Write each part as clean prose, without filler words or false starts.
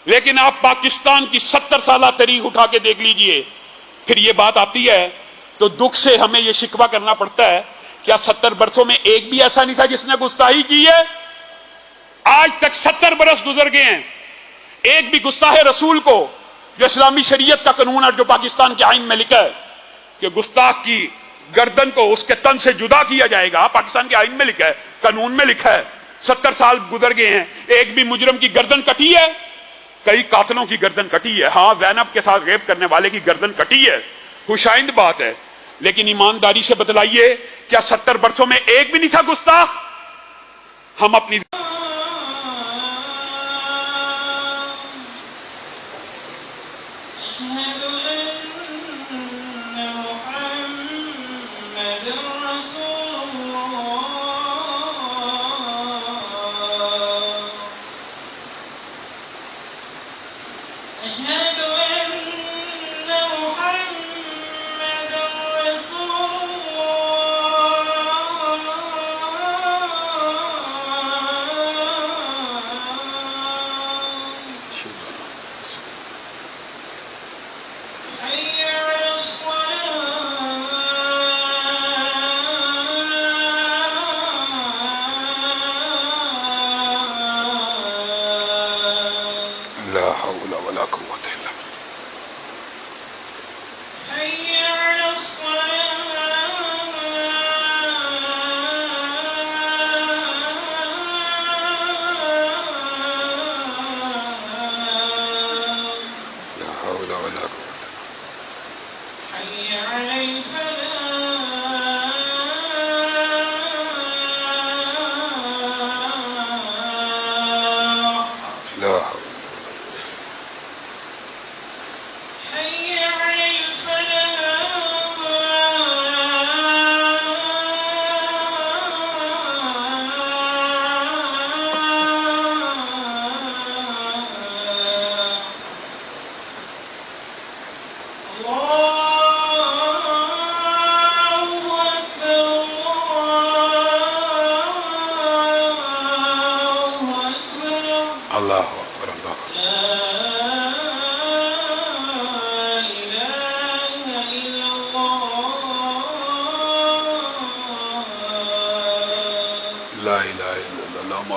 لیکن آپ پاکستان کی 70 سالہ تاریخ اٹھا کے دیکھ لیجئے، پھر یہ بات آتی ہے تو دکھ سے ہمیں یہ شکوہ کرنا پڑتا ہے، کیا 70 برسوں میں ایک بھی ایسا نہیں تھا جس نے گستاخی کی ہے؟ آج تک 70 برس گزر گئے ہیں، ایک بھی گستاخ رسول کو، جو اسلامی شریعت کا قانون ہے، جو پاکستان کے آئین میں لکھا ہے کہ گستاخ کی گردن کو اس کے تن سے جدا کیا جائے گا، پاکستان کے آئین میں لکھا ہے، قانون میں لکھا ہے، 70 سال گزر گئے ہیں، ایک بھی مجرم کی گردن کٹی ہے؟ کئی قاتلوں کی گردن کٹی ہے، ہاں زینب کے ساتھ ریپ کرنے والے کی گردن کٹی ہے، خوشائند بات ہے، لیکن ایمانداری سے بتلائیے کیا 70 برسوں میں ایک بھی نہیں تھا گستاخ؟ ہم اپنی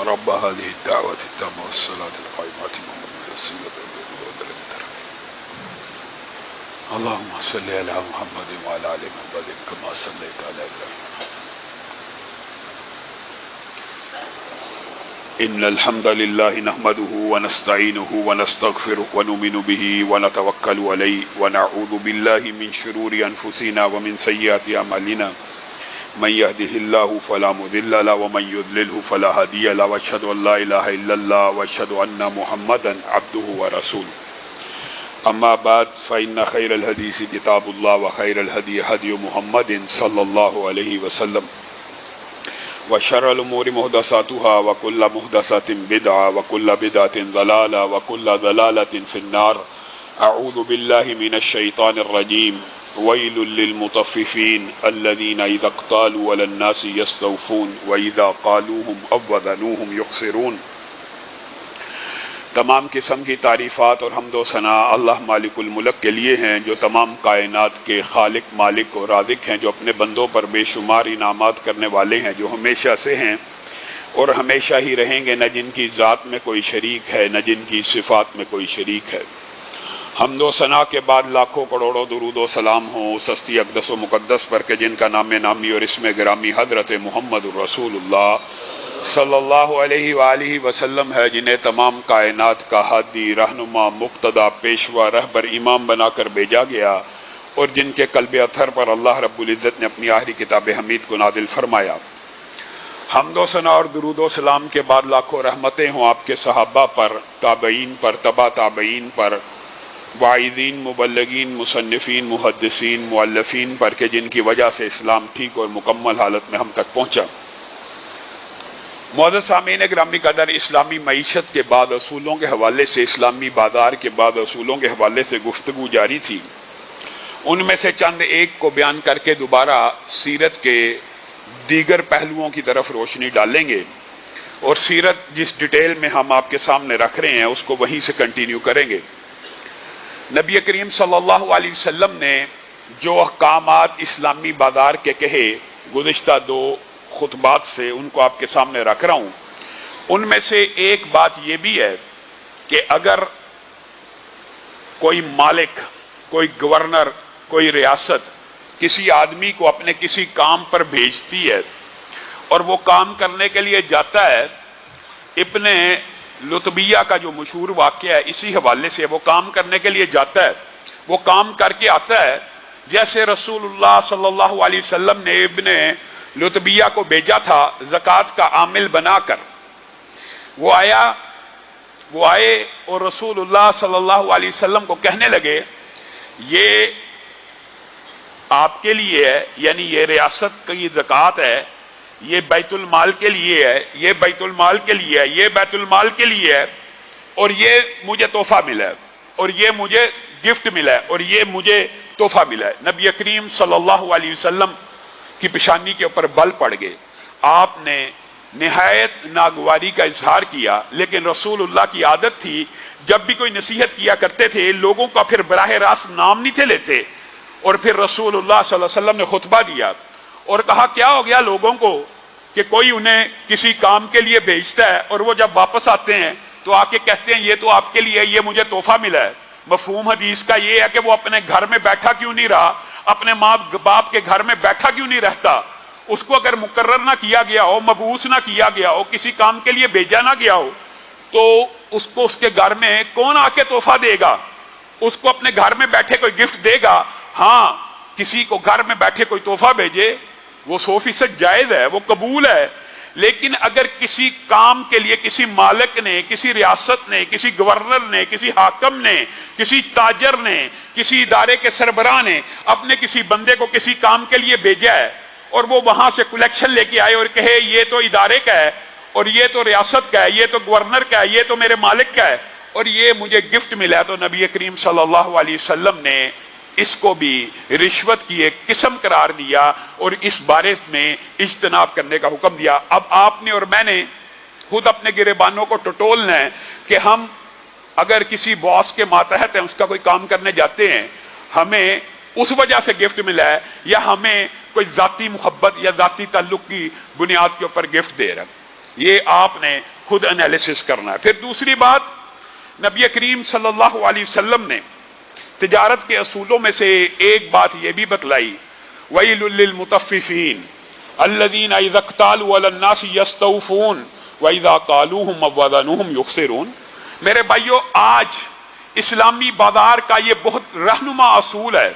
رب هذه الدعوة التامة والصلاة القائمة اللهم صل على محمد وعلى آل محمد كما صليت على إبراهيم. إن الحمد لله نحمده ونستعينه ونستغفره ونؤمن به ونتوكل عليه ونعوذ بالله من شرور أنفسنا ومن سيئات أعمالنا من يهده الله فلا مضل له ومن يضلله فلا هادي له واشهد ان لا اله الا الله واشهد ان محمدا عبده ورسوله. اما بعد فان خير الحديث كتاب الله وخير الهدي هدي محمد صلى الله عليه وسلم وشر الامور محدثاتها وكل محدثة بدعة وكل بدعة ضلالة وكل ضلالة في النار. اعوذ بالله من الشيطان الرجيم. ويل للمطففين الذين اذا اقتالوا على الناس يستوفون واذا قالوهم او وزنوهم يخسرون. تمام قسم کی تعریفات اور حمد و ثنا اللہ مالک الملک کے لیے ہیں، جو تمام کائنات کے خالق، مالک اور رازق ہیں، جو اپنے بندوں پر بے شمار انعامات کرنے والے ہیں، جو ہمیشہ سے ہیں اور ہمیشہ ہی رہیں گے، نہ جن کی ذات میں کوئی شریک ہے نہ جن کی صفات میں کوئی شریک ہے. حمد و ثنا کے بعد لاکھوں کروڑوں درود و سلام ہوں اس ہستی اقدس و مقدس پر کہ جن کا نام نامی اور اسم گرامی حضرت محمد الرسول اللہ صلی اللہ علیہ وآلہ وسلم ہے، جنہیں تمام کائنات کا ہادی، رہنما، مقتدا، پیشوا، رہبر، امام بنا کر بھیجا گیا، اور جن کے قلب اطہر پر اللہ رب العزت نے اپنی آخری کتاب حمید کو نازل فرمایا. حمد و ثنا اور درود و سلام کے بعد لاکھوں رحمتیں ہوں آپ کے صحابہ پر، تابعین پر، تبع تابعین پر، واعظین، مبلغین، مصنفین، محدثین، مؤلفین پر کہ جن کی وجہ سے اسلام ٹھیک اور مکمل حالت میں ہم تک پہنچا. معزز سامعین گرامی قدر، اسلامی معیشت کے بعد اصولوں کے حوالے سے، اسلامی بازار کے بعد اصولوں کے حوالے سے گفتگو جاری تھی. ان میں سے چند ایک کو بیان کر کے دوبارہ سیرت کے دیگر پہلوؤں کی طرف روشنی ڈالیں گے. اور سیرت جس ڈیٹیل میں ہم آپ کے سامنے رکھ رہے ہیں اس کو وہیں سے کنٹینیو کریں گے۔ نبی کریم صلی اللہ علیہ وسلم نے جو احکامات اسلامی بازار کے کہے گزشتہ 2 خطبات سے، ان کو آپ کے سامنے رکھ رہا ہوں۔ ان میں سے ایک بات یہ بھی ہے کہ اگر کوئی مالک، کوئی گورنر، کوئی ریاست کسی آدمی کو اپنے کسی کام پر بھیجتی ہے اور وہ کام کرنے کے لیے جاتا ہے، ابن لطبیہ کا جو مشہور واقعہ ہے اسی حوالے سے، وہ کام کرنے کے لیے جاتا ہے، وہ کام کر کے آتا ہے جیسے رسول اللہ صلی اللہ علیہ وسلم نے ابن لطبیہ کو بھیجا تھا زکوٰۃ کا عامل بنا کر۔ وہ آئے اور رسول اللہ صلی اللہ علیہ وسلم کو کہنے لگے یہ آپ کے لیے ہے، یعنی یہ ریاست کی زکوٰۃ ہے، یہ بیت المال کے لیے ہے، یہ بیت المال کے لیے ہے، یہ بیت المال کے لیے ہے، اور یہ مجھے تحفہ ملا ہے، اور یہ مجھے گفٹ ملا ہے، اور یہ مجھے تحفہ ملا ہے۔ نبی کریم صلی اللہ علیہ وسلم کی پیشانی کے اوپر بل پڑ گئے۔ آپ نے نہایت ناگواری کا اظہار کیا، لیکن رسول اللہ کی عادت تھی جب بھی کوئی نصیحت کیا کرتے تھے لوگوں کا پھر براہ راست نام نہیں تھے لیتے، اور پھر رسول اللہ صلی اللہ علیہ وسلم نے خطبہ دیا اور کہا کیا ہو گیا لوگوں کو کہ کوئی انہیں کسی کام کے لیے بھیجتا ہے اور وہ جب واپس آتے ہیں تو آ کے کہتے ہیں یہ تو آپ کے لیے، یہ مجھے تحفہ ملا ہے۔ مفہوم حدیث کا یہ ہے کہ وہ اپنے گھر میں بیٹھا کیوں نہیں رہا، اپنے ماں باپ کے گھر میں بیٹھا کیوں نہیں رہتا؟ اس کو اگر مقرر نہ کیا گیا ہو، مبعوث نہ کیا گیا ہو، کسی کام کے لیے بھیجا نہ گیا ہو، تو اس کو اس کے گھر میں کون آ کے تحفہ دے گا؟ اس کو اپنے گھر میں بیٹھے کوئی گفٹ دے گا؟ ہاں، کسی کو گھر میں بیٹھے کوئی تحفہ بھیجے وہ 100% جائز ہے، وہ قبول ہے، لیکن اگر کسی کام کے لیے کسی مالک نے، کسی ریاست نے، کسی گورنر نے، کسی حاکم نے، کسی تاجر نے، کسی ادارے کے سربراہ نے اپنے کسی بندے کو کسی کام کے لیے بھیجا ہے اور وہ وہاں سے کلیکشن لے کے آئے اور کہے یہ تو ادارے کا ہے، اور یہ تو ریاست کا ہے، یہ تو گورنر کا ہے، یہ تو میرے مالک کا ہے، اور یہ مجھے گفٹ ملا ہے، تو نبی کریم صلی اللہ علیہ وسلم نے اس کو بھی رشوت کی ایک قسم قرار دیا اور اس بارے میں اجتناب کرنے کا حکم دیا۔ اب آپ نے اور میں نے خود اپنے گریبانوں کو ٹٹولنا ہے کہ ہم اگر کسی باس کے ماتحت ہیں، اس کا کوئی کام کرنے جاتے ہیں، ہمیں اس وجہ سے گفٹ ملا ہے یا ہمیں کوئی ذاتی محبت یا ذاتی تعلق کی بنیاد کے اوپر گفٹ دے رہا ہے، یہ آپ نے خود انالیسس کرنا ہے۔ پھر دوسری بات، نبی کریم صلی اللہ علیہ وسلم نے تجارت کے اصولوں میں سے ایک بات یہ بھی بتلائی، وَيْلٌ لِّلْمُطَفِّفِينَ الَّذِينَ إِذَا اكْتَالُوا عَلَى النَّاسِ يَسْتَوْفُونَ وَإِذَا قَالُوهُمْ أَوْ وَزَنُوهُمْ يُخْسِرُونَ۔ میرے بھائیو، آج اسلامی بازار کا یہ بہت رہنما اصول ہے،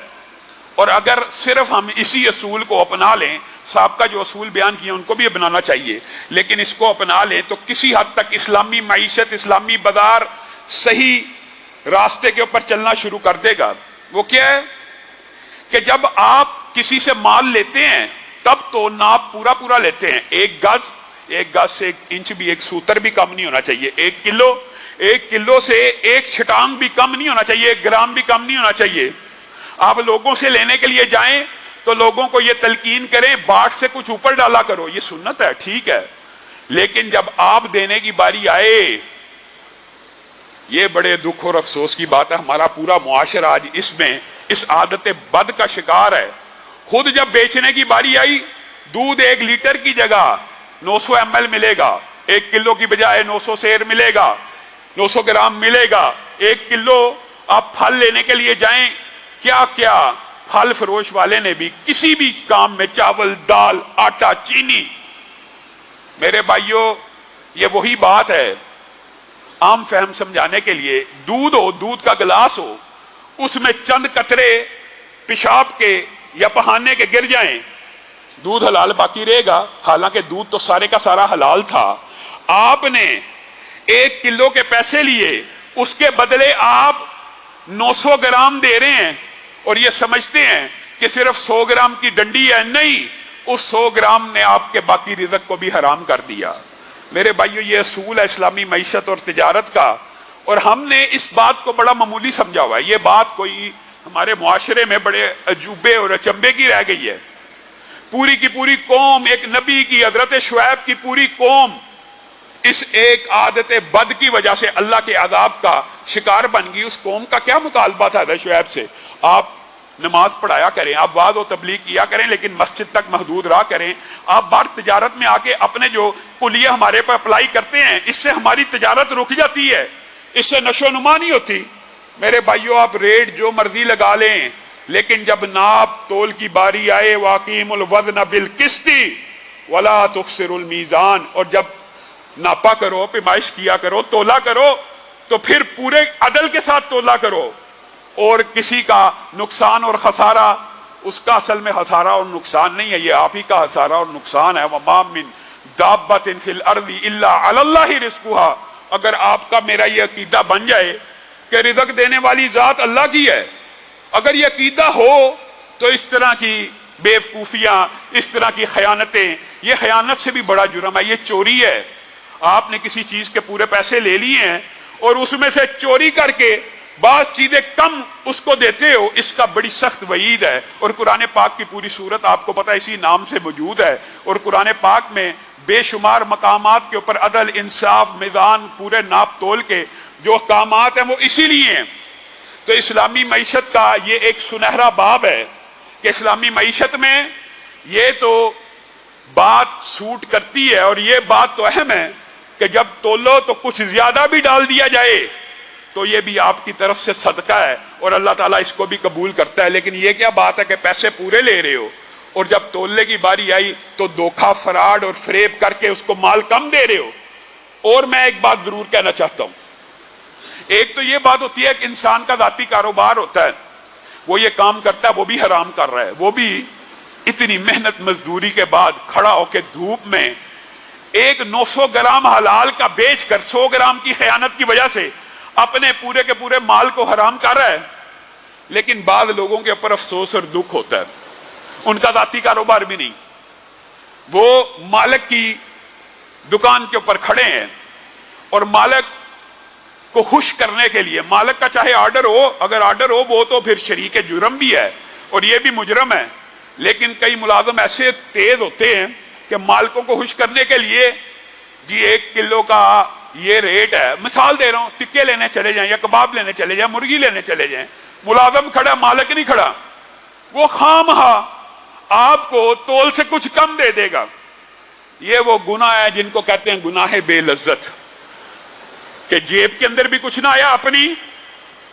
اور اگر صرف ہم اسی اصول کو اپنا لیں، سابقہ جو اصول بیان کیے ان کو بھی اپنانا چاہیے، لیکن اس کو اپنا لیں تو کسی حد تک اسلامی معیشت، اسلامی بازار صحیح راستے کے اوپر چلنا شروع کر دے گا۔ وہ کیا ہے کہ جب آپ کسی سے مال لیتے ہیں تب تو ناپ پورا لیتے ہیں، ایک گز سے 1 انچ بھی، 1 سوتر بھی کم نہیں ہونا چاہیے، 1 کلو سے 1 چھٹانگ بھی کم نہیں ہونا چاہیے، 1 گرام بھی کم نہیں ہونا چاہیے۔ آپ لوگوں سے لینے کے لیے جائیں تو لوگوں کو یہ تلقین کریں باٹ سے کچھ اوپر ڈالا کرو، یہ سنت ہے، ٹھیک ہے، لیکن جب آپ دینے کی باری آئے، یہ بڑے دکھ اور افسوس کی بات ہے، ہمارا پورا معاشرہ آج اس عادت بد کا شکار ہے۔ خود جب بیچنے کی باری آئی، دودھ 1 لیٹر کی جگہ 900 ml ملے گا، 1 کلو کی بجائے 900 سیر ملے گا، 900 گرام ملے گا۔ 1 کلو آپ پھل لینے کے لیے جائیں، کیا پھل فروش والے نے بھی کسی بھی کام میں چاول، دال، آٹا، چینی، میرے بھائیوں یہ وہی بات ہے، عام فہم سمجھانے کے لیے، دودھ کا گلاس ہو، اس میں چند قطرے پیشاب کے یا پہانے کے گر جائیں، دودھ حلال باقی رہے گا، حالانکہ دودھ تو سارے کا سارا حلال تھا۔ آپ نے 1 کلو کے پیسے لیے، اس کے بدلے آپ 900 گرام دے رہے ہیں اور یہ سمجھتے ہیں کہ صرف 100 گرام کی ڈنڈی ہے، نہیں، اس 100 گرام نے آپ کے باقی رزق کو بھی حرام کر دیا۔ میرے بھائیو، یہ اصول ہے اسلامی معیشت اور تجارت کا، اور ہم نے اس بات کو بڑا معمولی سمجھا ہوا ہے۔ یہ بات کوئی ہمارے معاشرے میں بڑے عجوبے اور اچنبے کی رہ گئی ہے۔ پوری کی پوری قوم، ایک نبی کی، حضرت شعیب کی پوری قوم اس ایک عادت بد کی وجہ سے اللہ کے عذاب کا شکار بن گئی. اس قوم کا کیا مطالبہ تھا حضرت شعیب سے؟ آپ نماز پڑھایا کریں، آپ وعظ و تبلیغ کیا کریں، لیکن مسجد تک محدود رہا کریں. آپ باہر تجارت میں آ کے اپنے جو کلیہ ہمارے پر اپلائی کرتے ہیں، اس سے ہماری تجارت رک جاتی ہے، اس سے نشو نما نہیں ہوتی. میرے بھائیو، آپ ریٹ جو مرضی لگا لیں، لیکن جب ناپ تول کی باری آئے واقیم الوزن بالقسط ولا تخسر المیزان، اور جب ناپا کرو، پیمائش کیا کرو، تولا کرو، تو پھر پورے عدل کے ساتھ تولا کرو. اور کسی کا نقصان اور خسارہ، اس کا اصل میں خسارہ اور نقصان نہیں ہے، یہ آپ ہی کا خسارہ اور نقصان ہے. وَمَا مِن دَابَّةٍ فِي الْأَرْضِ إِلَّا عَلَى اللَّهِ رِزْقُهَا. اگر آپ کا میرا یہ عقیدہ بن جائے کہ رزق دینے والی ذات اللہ کی ہے، اگر یہ عقیدہ ہو تو اس طرح کی بیوقوفیاں، اس طرح کی خیانتیں، یہ خیانت سے بھی بڑا جرم ہے، یہ چوری ہے. آپ نے کسی چیز کے پورے پیسے لے لیے ہیں اور اس میں سے چوری کر کے بعض چیزیں کم اس کو دیتے ہو، اس کا بڑی سخت وعید ہے. اور قرآن پاک کی پوری صورت آپ کو پتہ اسی نام سے موجود ہے. اور قرآن پاک میں بے شمار مقامات کے اوپر عدل، انصاف، میزان، پورے ناپ تول کے جو احکامات ہیں وہ اسی لیے ہیں. تو اسلامی معیشت کا یہ ایک سنہرا باب ہے کہ اسلامی معیشت میں یہ تو بات سوٹ کرتی ہے، اور یہ بات تو اہم ہے کہ جب تولو تو کچھ زیادہ بھی ڈال دیا جائے تو یہ بھی آپ کی طرف سے صدقہ ہے اور اللہ تعالیٰ اس کو بھی قبول کرتا ہے. لیکن یہ کیا بات ہے کہ پیسے پورے لے رہے ہو اور جب تولنے کی باری آئی تو دھوکہ، فراڈ اور فریب کر کے اس کو مال کم دے رہے ہو. اور میں ایک بات ضرور کہنا چاہتا ہوں. ایک تو یہ بات ہوتی ہے کہ انسان کا ذاتی کاروبار ہوتا ہے، وہ یہ کام کرتا ہے، وہ بھی حرام کر رہا ہے، وہ بھی اتنی محنت مزدوری کے بعد کھڑا ہو کے دھوپ میں ایک 900 گرام حلال کا بیچ کر 100 گرام کی خیانت کی وجہ سے اپنے پورے کے پورے مال کو حرام کر رہا ہے. لیکن بعض لوگوں کے اوپر افسوس اور دکھ ہوتا ہے، ان کا ذاتی کاروبار بھی نہیں، وہ مالک کی دکان کے اوپر کھڑے ہیں اور مالک کو خوش کرنے کے لیے، مالک کا چاہے آرڈر ہو، اگر آرڈر ہو وہ تو پھر شریک جرم بھی ہے اور یہ بھی مجرم ہے. لیکن کئی ملازم ایسے تیز ہوتے ہیں کہ مالکوں کو خوش کرنے کے لیے جی 1 کلو کا یہ ریٹ ہے، مثال دے رہا ہوں، ٹکے لینے چلے جائیں یا کباب لینے چلے جائیں، مرغی لینے چلے جائیں، ملازم کھڑا، مالک نہیں کھڑا، وہ خامخواہ آپ کو تول سے کچھ کم دے دے گا. یہ وہ گناہ ہے جن کو کہتے ہیں گناہ بے لذت، کہ جیب کے اندر بھی کچھ نہ آیا اپنی،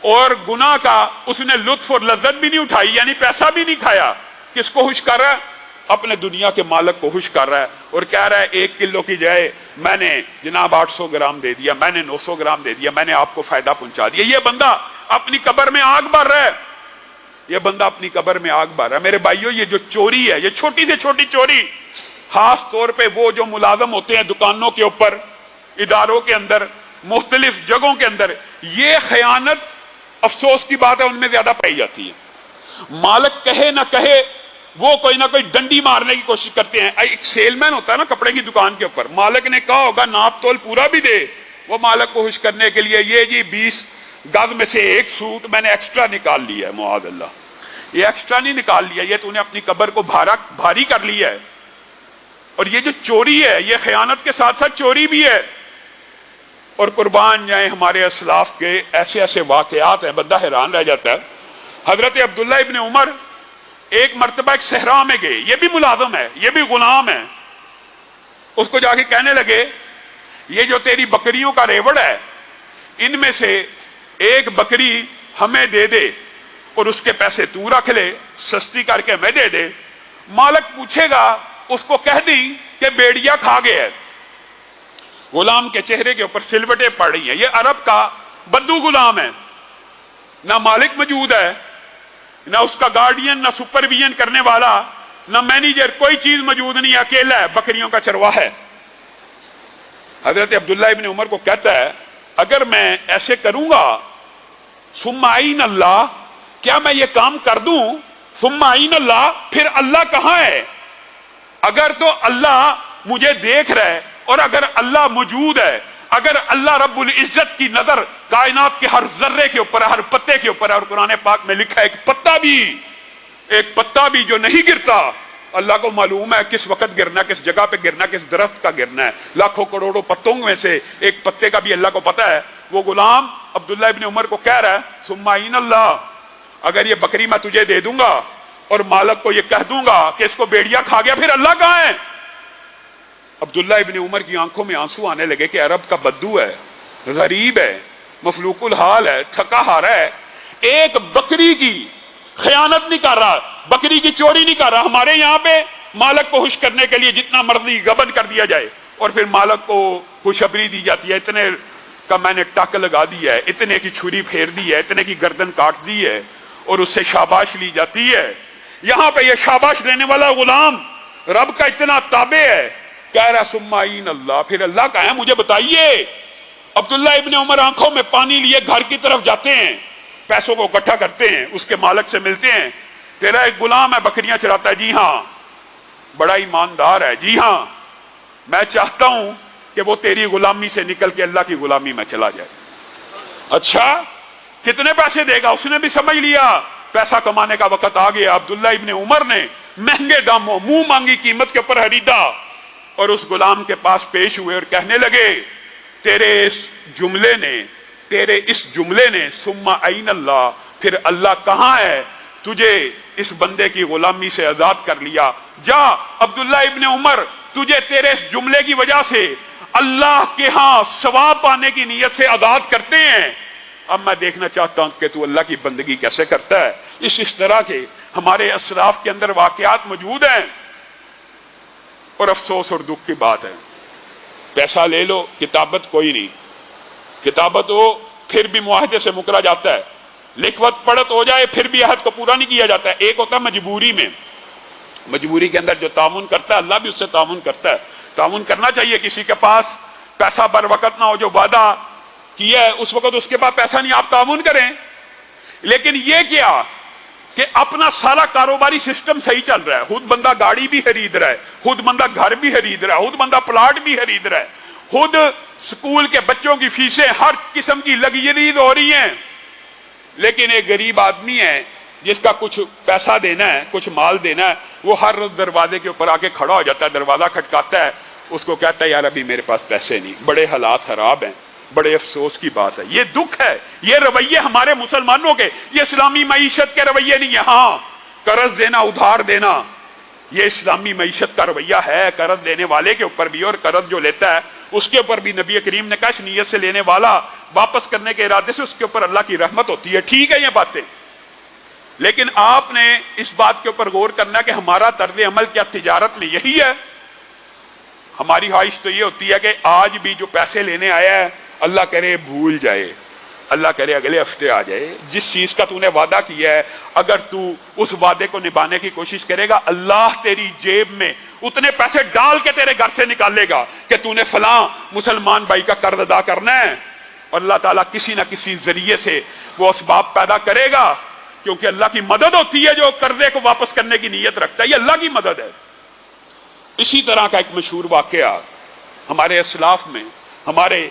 اور گناہ کا اس نے لطف اور لذت بھی نہیں اٹھائی، یعنی پیسہ بھی نہیں کھایا. کس کو خوش کر رہا ہے؟ اپنے دنیا کے مالک کو خوش کر رہا ہے اور کہہ رہا ہے 1 کلو کی جائے میں نے جناب 800 گرام دے دیا، میں نے 900 گرام دے دیا، میں نے آپ کو فائدہ پہنچا دیا. یہ بندہ اپنی قبر میں آگ بھر رہا ہے، یہ بندہ اپنی قبر میں آگ بھر رہا ہے. میرے بھائیو، یہ جو چوری ہے، یہ چھوٹی سے چھوٹی چوری، خاص طور پہ وہ جو ملازم ہوتے ہیں دکانوں کے اوپر، اداروں کے اندر، مختلف جگہوں کے اندر، یہ خیانت افسوس کی بات ہے ان میں زیادہ پائی جاتی ہے. مالک کہے نہ کہے وہ کوئی نہ کوئی ڈنڈی مارنے کی کوشش کرتے ہیں. ایک سیل مین ہوتا ہے نا کپڑے کی دکان کے اوپر، مالک نے کہا ہوگا ناپ تول پورا بھی دے، وہ مالک کو خوش کرنے کے لیے یہ جی 20 گز میں سے 1 سوٹ میں نے ایکسٹرا نکال لیا ہے. معاذ اللہ، یہ ایکسٹرا نہیں نکال لیا، یہ تو نے اپنی قبر کو بھاری کر لیا ہے. اور یہ جو چوری ہے، یہ خیانت کے ساتھ ساتھ چوری بھی ہے. اور قربان جائیں ہمارے اسلاف کے ایسے ایسے واقعات ہیں، بندہ حیران رہ جاتا ہے. حضرت عبداللہ ابن عمر ایک مرتبہ ایک صحرا میں گئے، یہ بھی ملازم ہے، یہ بھی غلام ہے. اس کو جا کے کہنے لگے یہ جو تیری بکریوں کا ریوڑ ہے، ان میں سے ایک بکری ہمیں دے دے اور اس کے پیسے تو رکھ لے، سستی کر کے ہمیں دے دے. مالک پوچھے گا اس کو کہہ دی کہ بیڑیا کھا گیا ہے. غلام کے چہرے کے اوپر سلوٹیں پڑ رہی ہیں. یہ عرب کا بدو غلام ہے، نہ مالک موجود ہے، نہ اس کا گارڈین، نہ سپرویژن کرنے والا، نہ مینیجر، کوئی چیز موجود نہیں، اکیلا ہے، بکریوں کا چرواہا ہے. حضرت عبداللہ ابن عمر کو کہتا ہے اگر میں ایسے کروں گا ثم عین اللہ، کیا میں یہ کام کر دوں ثم عین اللہ، پھر اللہ کہاں ہے؟ اگر تو اللہ مجھے دیکھ رہا ہے اور اگر اللہ موجود ہے، اگر اللہ رب العزت کی نظر کائنات کے ہر ذرے کے اوپر، ہر پتے کے اوپر ہے، اور قرآن پاک میں لکھا ہے ایک پتا بھی جو نہیں گرتا اللہ کو معلوم ہے کس وقت گرنا، کس جگہ پہ گرنا، کس درخت کا گرنا ہے. لاکھوں کروڑوں پتوں میں سے ایک پتے کا بھی اللہ کو پتا ہے. وہ غلام عبداللہ ابن عمر کو کہہ رہا ہے ثم عین اللہ، اگر یہ بکری میں تجھے دے دوں گا اور مالک کو یہ کہہ دوں گا کہ اس کو بیڑیا کھا گیا، پھر اللہ کہاں ہے؟ عبداللہ ابن عمر کی آنکھوں میں آنسو آنے لگے کہ عرب کا بدو ہے، غریب ہے، مفلوق الحال ہے، تھکا ہارا ہے، ایک بکری کی خیانت نہیں کر رہا، بکری کی چوری نہیں کر رہا. ہمارے یہاں پہ مالک کو خوش کرنے کے لیے جتنا مرضی غبن کر دیا جائے اور پھر مالک کو خوشخبری دی جاتی ہے، اتنے کا میں نے ٹک لگا دی ہے، اتنے کی چھری پھیر دی ہے، اتنے کی گردن کاٹ دی ہے اور اس سے شاباش لی جاتی ہے. یہاں پہ یہ شاباش لینے والا غلام رب کا اتنا تابع ہے، کہہ رہا ثم عین اللہ، پھر اللہ کہا ہے مجھے بتائیے. عبداللہ ابن عمر آنکھوں میں پانی لیے گھر کی طرف جاتے ہیں، پیسوں کو اکٹھا کرتے ہیں، اس کے مالک سے ملتے ہیں. تیرا ایک غلام ہے، بکریاں چراتا ہے. جی ہاں. بڑا ایماندار ہے. جی ہاں. میں چاہتا ہوں کہ وہ تیری غلامی سے نکل کے اللہ کی غلامی میں چلا جائے. اچھا کتنے پیسے دے گا؟ اس نے بھی سمجھ لیا پیسہ کمانے کا وقت آ گیا. عبداللہ ابن عمر نے مہنگے داموں منہ مانگی قیمت کے اوپر خریدا اور اس غلام کے پاس پیش ہوئے اور کہنے لگے تیرے اس جملے نے ثم عین اللہ، پھر اللہ کہاں ہے؟ تجھے اس بندے کی غلامی سے آزاد کر لیا. جا عبداللہ ابن عمر، تجھے تیرے اس جملے کی وجہ سے اللہ کے ہاں ثواب پانے کی نیت سے آزاد کرتے ہیں. اب میں دیکھنا چاہتا ہوں کہ تو اللہ کی بندگی کیسے کرتا ہے. اس طرح کے ہمارے اسلاف کے اندر واقعات موجود ہیں اور افسوس اور دکھ کی بات ہے. پیسہ لے لو، کتابت کوئی نہیں. کتابت ہو پھر بھی معاہدے سے مکرا جاتا ہے، لکھوت پڑھت ہو جائے پھر بھی عہد کو پورا نہیں کیا جاتا ہے. ایک ہوتا ہے مجبوری میں، مجبوری کے اندر جو تعاون کرتا ہے اللہ بھی اس سے تعاون کرتا ہے. تعاون کرنا چاہیے. کسی کے پاس پیسہ بر وقت نہ ہو، جو وعدہ کیا ہے اس وقت اس کے پاس پیسہ نہیں، آپ تعاون کریں. لیکن یہ کیا کہ اپنا سارا کاروباری سسٹم صحیح چل رہا ہے، خود بندہ گاڑی بھی خرید رہا ہے، خود بندہ گھر بھی خرید رہا ہے، خود بندہ پلاٹ بھی خرید رہا ہے، خود سکول کے بچوں کی فیسیں ہر قسم کی لگژریز ہو رہی ہیں. لیکن ایک غریب آدمی ہے جس کا کچھ پیسہ دینا ہے، کچھ مال دینا ہے، وہ ہر روز دروازے کے اوپر آ کے کھڑا ہو جاتا ہے، دروازہ کھٹکاتا ہے، اس کو کہتا ہے یار ابھی میرے پاس پیسے نہیں. بڑے حالات خراب ہیں. بڑے افسوس کی بات ہے. یہ دکھ ہے. یہ رویے ہمارے مسلمانوں کے، یہ اسلامی معیشت کے رویے نہیں ہے. ہاں قرض دینا، ادھار دینا، یہ اسلامی معیشت کا رویہ ہے. قرض دینے والے کے اوپر بھی اور قرض جو لیتا ہے اس کے اوپر بھی نبی کریم نے کہا اس نیت سے لینے والا واپس کرنے کے ارادے سے اس کے اوپر اللہ کی رحمت ہوتی ہے. ٹھیک ہے یہ باتیں، لیکن آپ نے اس بات کے اوپر غور کرنا کہ ہمارا طرز عمل کیا تجارت میں یہی ہے؟ ہماری خواہش تو یہ ہوتی ہے کہ آج بھی جو پیسے لینے آیا ہے اللہ کرے بھول جائے، اللہ کرے اگلے ہفتے آ جائے. جس چیز کا تو نے وعدہ کیا ہے اگر تو اس وعدے کو نبھانے کی کوشش کرے گا، اللہ تیری جیب میں اتنے پیسے ڈال کے تیرے گھر سے نکالے گا کہ تو نے فلاں مسلمان بھائی کا قرض ادا کرنا ہے. اور اللہ تعالیٰ کسی نہ کسی ذریعے سے وہ اسباب پیدا کرے گا، کیونکہ اللہ کی مدد ہوتی ہے جو قرضے کو واپس کرنے کی نیت رکھتا ہے. یہ اللہ کی مدد ہے. اسی طرح کا ایک مشہور واقعہ ہمارے اسلاف میں ہمارے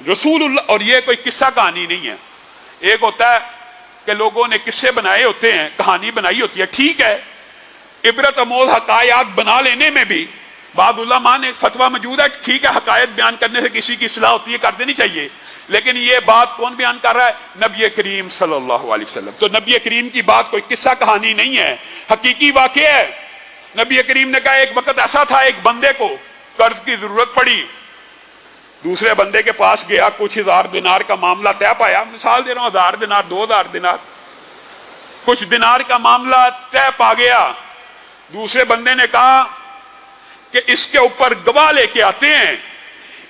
رسول اللہ، اور یہ کوئی قصہ کہانی نہیں ہے. ایک ہوتا ہے کہ لوگوں نے قصے بنائے ہوتے ہیں، کہانی بنائی ہوتی ہے، ٹھیک ہے. عبرت آموز حقائق بنا لینے میں بھی بعض علماء نے فتویٰ موجود ہے، ٹھیک ہے حقائق بیان کرنے سے کسی کی اصلاح ہوتی ہے، کر دینی چاہیے. لیکن یہ بات کون بیان کر رہا ہے؟ نبی کریم صلی اللہ علیہ وسلم. تو نبی کریم کی بات کوئی قصہ کہانی نہیں ہے، حقیقی واقعہ ہے. نبی کریم نے کہا ایک وقت ایسا تھا ایک بندے کو قرض کی ضرورت پڑی، دوسرے بندے کے پاس گیا، کچھ 1000 دینار کا معاملہ طے پایا. مثال دے رہا ہوں، 1000 دینار 2000 دینار، کچھ دینار کا معاملہ طے پا گیا. دوسرے بندے نے کہا کہ اس کے اوپر گواہ لے کے آتے ہیں،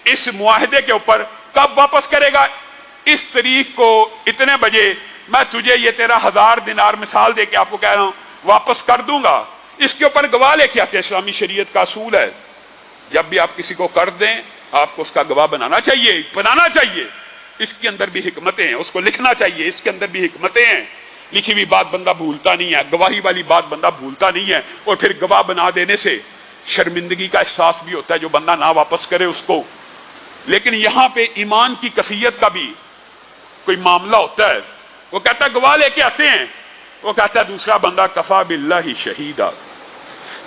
اس معاہدے کے اوپر کب واپس کرے گا، اس تاریخ کو اتنے بجے میں تجھے یہ تیرا 1000 دینار مثال دے کے آپ کو کہہ رہا ہوں واپس کر دوں گا. اس کے اوپر گواہ لے کے آتے. اسلامی شریعت کا اصول ہے جب بھی آپ کسی کو قرض دیں آپ کو اس کا گواہ بنانا چاہیے. اس کے اندر بھی حکمتیں ہیں، اس کو لکھنا چاہیے، اس کے اندر بھی حکمتیں ہیں. لکھی ہوئی بات بندہ بھولتا نہیں ہے، گواہی والی بات بندہ بھولتا نہیں ہے. اور پھر گواہ بنا دینے سے شرمندگی کا احساس بھی ہوتا ہے جو بندہ نہ واپس کرے اس کو. لیکن یہاں پہ ایمان کی کیفیت کا بھی کوئی معاملہ ہوتا ہے. وہ کہتا ہے گواہ لے کے آتے ہیں، وہ کہتا ہے دوسرا بندہ کفا باللہ شہیدہ،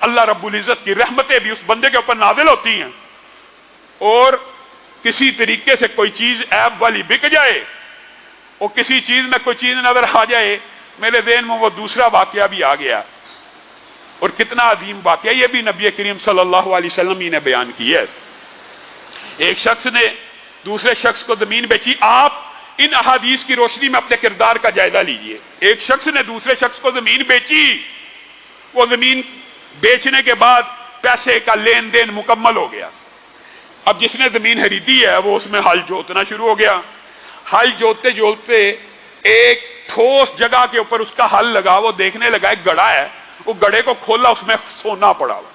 اللہ رب العزت کی رحمتیں بھی اس بندے کے اوپر نازل ہوتی ہیں، اور کسی طریقے سے کوئی چیز عیب والی بک جائے اور کسی چیز میں کوئی چیز نظر آ جائے، میرے ذہن میں وہ دوسرا واقعہ بھی آ گیا، اور کتنا عظیم واقعہ، یہ بھی نبی کریم صلی اللہ علیہ وسلم ہی نے بیان کی ہے۔ ایک شخص نے دوسرے شخص کو زمین بیچی۔ آپ ان احادیث کی روشنی میں اپنے کردار کا جائزہ لیجئے۔ ایک شخص نے دوسرے شخص کو زمین بیچی، وہ زمین بیچنے کے بعد پیسے کا لین دین مکمل ہو گیا۔ اب جس نے زمین خریدی ہے وہ اس میں ہل جوتنا شروع ہو گیا۔ ہل جوتتے جوتتے ایک ٹھوس جگہ کے اوپر اس کا ہل لگا، وہ دیکھنے لگا ایک گڑھا ہے، وہ گڑھے کو کھولا، اس میں سونا پڑا ہوا،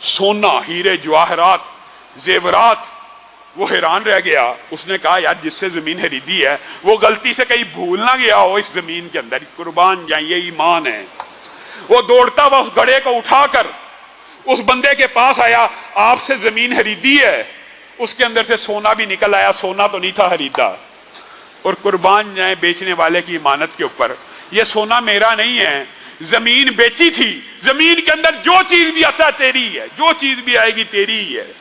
سونا، ہیرے جواہرات، زیورات۔ وہ حیران رہ گیا، اس نے کہا یار جس سے زمین خریدی ہے وہ غلطی سے کہیں بھول نہ گیا ہو اس زمین کے اندر، قربان جائیں یہ ایمان ہے۔ وہ دوڑتا ہوا اس گڑھے کو اٹھا کر اس بندے کے پاس آیا، آپ سے زمین خریدی ہے، اس کے اندر سے سونا بھی نکل آیا، سونا تو نہیں تھا خریدا۔ اور قربان جائیں بیچنے والے کی امانت کے اوپر، یہ سونا میرا نہیں ہے، زمین بیچی تھی، زمین کے اندر جو چیز بھی آتا ہے تیری ہے، جو چیز بھی آئے گی تیری ہی ہے۔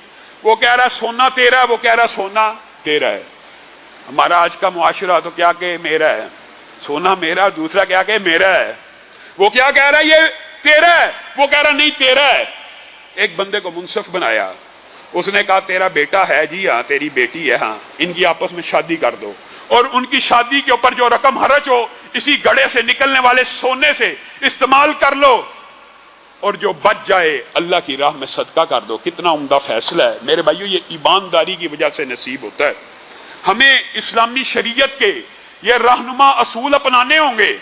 وہ کہہ رہا سونا تیرا ہے، وہ کہہ رہا سونا تیرا ہے۔ ہمارا آج کا معاشرہ تو کیا کہ میرا ہے، سونا میرا، دوسرا کیا کہ میرا ہے۔ وہ کیا کہہ رہا ہے یہ تیرا ہے، وہ کہہ رہا نہیں تیرا ہے۔ ایک بندے کو منصف بنایا، اس نے کہا تیرا بیٹا ہے جی ہاں، تیری بیٹی ہے ہاں، ان کی آپس میں شادی کر دو، اور ان کی شادی کے اوپر جو رقم خرچ ہو اسی گڑھے سے نکلنے والے سونے سے استعمال کر لو، اور جو بچ جائے اللہ کی راہ میں صدقہ کر دو۔ کتنا عمدہ فیصلہ ہے میرے بھائیو، یہ ایمانداری کی وجہ سے نصیب ہوتا ہے۔ ہمیں اسلامی شریعت کے یہ رہنما اصول اپنانے ہوں گے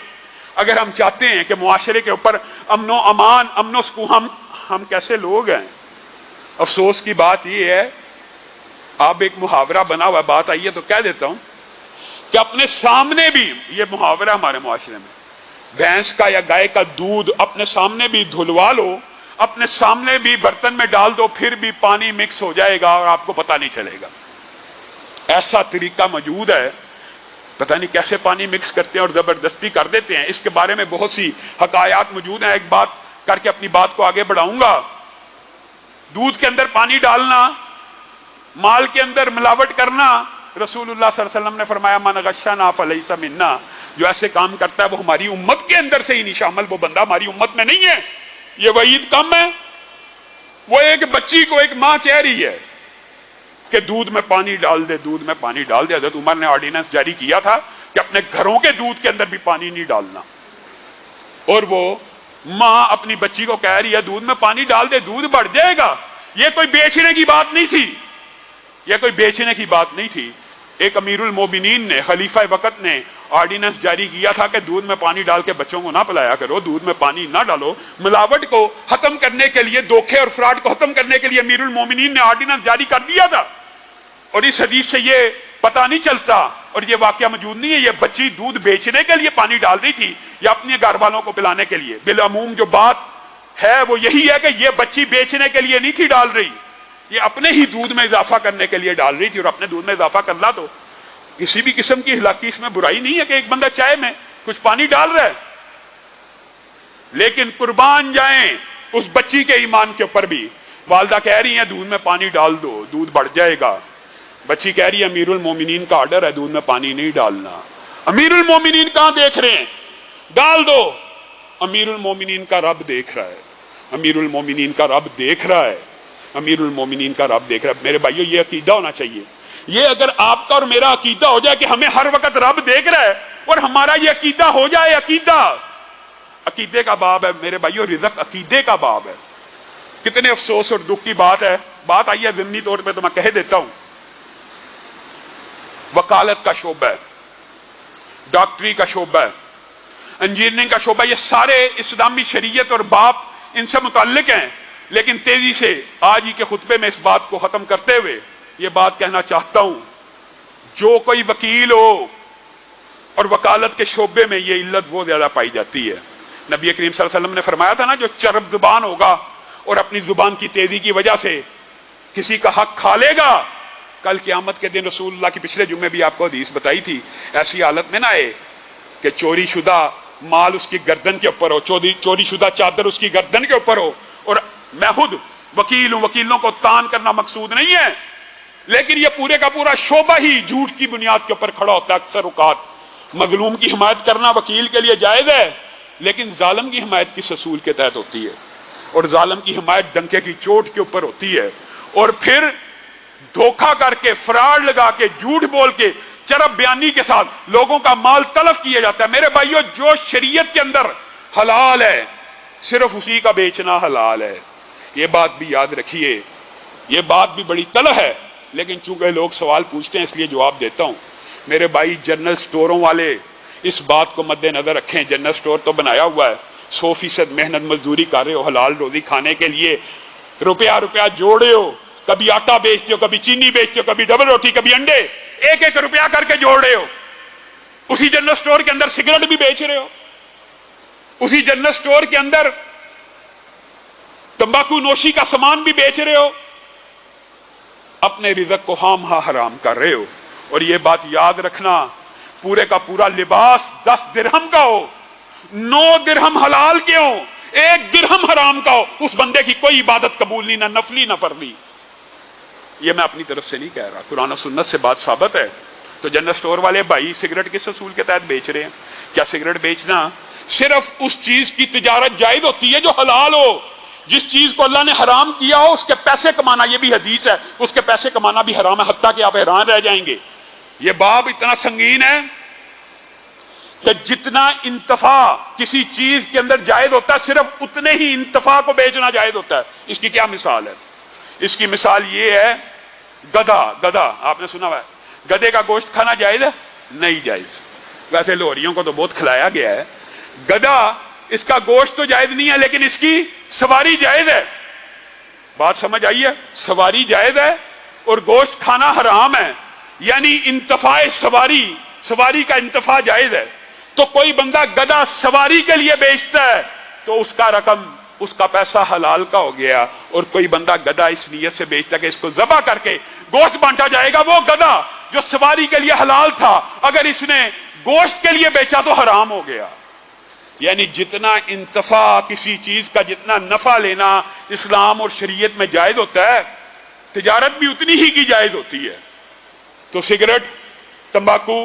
اگر ہم چاہتے ہیں کہ معاشرے کے اوپر امن و امان، امن و سکون۔ ہم کیسے لوگ ہیں، افسوس کی بات یہ ہے، آپ ایک محاورہ بنا ہوا بات آئی ہے تو کہہ دیتا ہوں کہ اپنے سامنے بھی، یہ محاورہ ہمارے معاشرے میں، بھینس کا یا گائے کا دودھ اپنے سامنے بھی دھلوا لو، اپنے سامنے بھی برتن میں ڈال دو، پھر بھی پانی مکس ہو جائے گا اور آپ کو پتہ نہیں چلے گا۔ ایسا طریقہ موجود ہے، پتہ نہیں کیسے پانی مکس کرتے ہیں اور زبردستی کر دیتے ہیں۔ اس کے بارے میں بہت سی حکایات موجود ہیں، ایک بات کر کے اپنی بات کو آگے بڑھاؤں گا۔ دودھ کے اندر پانی ڈالنا، مال کے اندر ملاوٹ کرنا، رسول اللہ صلی اللہ علیہ وسلم نے فرمایا من غشنا فلیس منا، جو ایسے کام کرتا ہے وہ ہماری امت کے اندر سے ہی نہیں شامل، وہ بندہ ہماری امت میں نہیں ہے۔ یہ وعید کم ہے۔ وہ ایک بچی کو ایک ماں کہہ رہی ہے کہ دودھ میں پانی ڈال دے، دودھ میں پانی ڈال دے۔ حضرت عمر نے آرڈیننس جاری کیا تھا کہ اپنے گھروں کے دودھ کے اندر بھی پانی نہیں ڈالنا، اور وہ ماں اپنی بچی کو کہہ رہی ہے دودھ میں پانی ڈال دے، دودھ بڑھ جائے گا۔ یہ کوئی بیچنے کی بات نہیں تھی، یہ کوئی بیچنے کی بات نہیں تھی۔ ایک امیر المومنین نے، خلیفہ وقت نے آرڈیننس جاری کیا تھا کہ دودھ میں پانی ڈال کے بچوں کو نہ پلایا کرو، دودھ میں پانی نہ ڈالو۔ ملاوٹ کو ختم کرنے کے لیے، دھوکے اور فراڈ کو ختم کرنے کے لیے امیر المومنین نے آرڈیننس جاری کر دیا تھا۔ اور اس حدیث سے یہ پتہ نہیں چلتا، اور یہ واقعہ موجود نہیں ہے، یہ بچی دودھ بیچنے کے لیے پانی ڈال رہی تھی یا اپنے گھر والوں کو پلانے کے لیے۔ بالعموم جو بات ہے وہ یہی ہے کہ یہ بچی بیچنے کے لیے نہیں تھی ڈال رہی، یہ اپنے ہی دودھ میں اضافہ کرنے کے لیے ڈال رہی تھی، اور اپنے دودھ میں اضافہ کرنا تو کسی بھی قسم کی ہلاکی اس میں برائی نہیں ہے کہ ایک بندہ چائے میں کچھ پانی ڈال رہا ہے۔ لیکن قربان جائیں اس بچی کے ایمان کے اوپر بھی، والدہ کہہ رہی ہیں دودھ میں پانی ڈال دو، دودھ بڑھ جائے گا۔ بچی کہہ رہی ہے امیر المومنین کا آرڈر ہے دودھ میں پانی نہیں ڈالنا۔ امیر المومنین کہاں دیکھ رہے ہیں؟ ڈال دو۔ امیر المومنین کا رب دیکھ رہا ہے، امیر المومنین کا رب دیکھ رہا ہے، امیر المومنین کا رب دیکھ رہا ہے۔ میرے بھائیو یہ عقیدہ ہونا چاہیے۔ یہ اگر آپ کا اور میرا عقیدہ ہو جائے کہ ہمیں ہر وقت رب دیکھ رہا ہے، اور ہمارا یہ عقیدہ ہو جائے، عقیدے کا باب ہے میرے بھائیو، رزق عقیدے کا باب ہے۔ کتنے افسوس اور دکھ کی بات ہے، بات آئی ہے ضمنی طور پہ تو میں کہہ دیتا ہوں۔ وکالت کا شعبہ ہے، ڈاکٹری کا شعبہ ہے، انجینئرنگ کا شعبہ، یہ سارے اسلامی شریعت اور باب ان سے متعلق ہیں۔ لیکن تیزی سے آج ہی کے خطبے میں اس بات کو ختم کرتے ہوئے یہ بات کہنا چاہتا ہوں، جو کوئی وکیل ہو اور وکالت کے شعبے میں یہ علت بہت زیادہ پائی جاتی ہے۔ نبی کریم صلی اللہ علیہ وسلم نے فرمایا تھا نا، جو چرب زبان ہوگا اور اپنی زبان کی تیزی کی وجہ سے کسی کا حق کھا لے گا، کل قیامت کے دن رسول اللہ کی پچھلے جمعے بھی آپ کو حدیث بتائی تھی، ایسی حالت میں نہ آئے کہ چوری شدہ مال اس کی گردن کے اوپر ہو، چوری شدہ چادر اس کی گردن کے اوپر ہو، میں خود وکیل ہوں، وکیلوں کو تان کرنا مقصود نہیں ہے، لیکن یہ پورے کا پورا شعبہ ہی جھوٹ کی بنیاد کے اوپر کھڑا ہوتا ہے۔ اکثر اوقات مظلوم کی حمایت کرنا وکیل کے لیے جائز ہے، لیکن ظالم کی حمایت کس اصول کے تحت ہوتی ہے؟ اور ظالم کی حمایت ڈنکے کی چوٹ کے اوپر ہوتی ہے، اور پھر دھوکہ کر کے، فراڈ لگا کے، جھوٹ بول کے، چرب بیانی کے ساتھ لوگوں کا مال تلف کیا جاتا ہے۔ میرے بھائیو، جو شریعت کے اندر حلال ہے صرف اسی کا بیچنا حلال ہے، یہ بات بھی یاد رکھیے۔ یہ بات بھی بڑی تلخ ہے، لیکن چونکہ لوگ سوال پوچھتے ہیں اس لیے جواب دیتا ہوں۔ میرے بھائی، جنرل سٹوروں والے اس بات کو مد نظر رکھیں، جنرل سٹور تو بنایا ہوا ہے، 100% محنت مزدوری کر رہے ہو حلال روزی کھانے کے لیے، روپیہ جوڑے ہو، کبھی آٹا بیچتے ہو، کبھی چینی بیچتے ہو، کبھی ڈبل روٹی، کبھی انڈے، ایک روپیہ کر کے جوڑ رہے ہو۔ اسی جنرل سٹور کے اندر سگریٹ بھی بیچ رہے ہو، اسی جنرل سٹور کے اندر تمباکو نوشی کا سامان بھی بیچ رہے ہو، اپنے رزق کو خام حرام کر رہے ہو۔ اور یہ بات یاد رکھنا، پورے کا پورا لباس 10 درہم کا ہو، 9 درہم حلال کے ہو، 1 درہم حرام کا ہو، اس بندے کی کوئی عبادت قبول نہیں، نہ نفلی نہ فرضی۔ یہ میں اپنی طرف سے نہیں کہہ رہا، قرآن و سنت سے بات ثابت ہے۔ تو جنرل سٹور والے بھائی سگریٹ کس اصول کے تحت بیچ رہے ہیں؟ کیا سگریٹ بیچنا صرف اس چیز کی تجارت جائز ہوتی ہے جو حلال ہو؟ جس چیز کو اللہ نے حرام کیا ہو اس کے پیسے کمانا، یہ بھی حدیث ہے، اس کے پیسے کمانا بھی حرام ہے، حتیٰ کہ آپ حیران رہ جائیں گے۔ یہ باب اتنا سنگین ہے کہ جتنا انتفاع کسی چیز کے اندر جائز ہوتا ہے، صرف اتنے ہی انتفاع کو بیچنا جائز ہوتا ہے۔ اس کی کیا مثال ہے؟ اس کی مثال یہ ہے، گدھا آپ نے سنا ہوا ہے، گدھے کا گوشت کھانا جائز ہے؟ نہیں جائز۔ ویسے لوہریوں کو تو بہت کھلایا گیا ہے۔ گدھا، اس کا گوشت تو جائز نہیں ہے، لیکن اس کی سواری جائز ہے۔ بات سمجھ آئی ہے؟ سواری جائز ہے اور گوشت کھانا حرام ہے، یعنی انتفاع سواری کا انتفاع جائز ہے۔ تو کوئی بندہ گدھا سواری کے لیے بیچتا ہے تو اس کا رقم، اس کا پیسہ حلال کا ہو گیا، اور کوئی بندہ گدھا اس نیت سے بیچتا ہے کہ اس کو ذبح کر کے گوشت بانٹا جائے گا، وہ گدھا جو سواری کے لیے حلال تھا اگر اس نے گوشت کے لیے بیچا تو حرام ہو گیا۔ یعنی جتنا انتفاع کسی چیز کا، جتنا نفع لینا اسلام اور شریعت میں جائز ہوتا ہے، تجارت بھی اتنی ہی کی جائز ہوتی ہے۔ تو سگریٹ، تمباکو،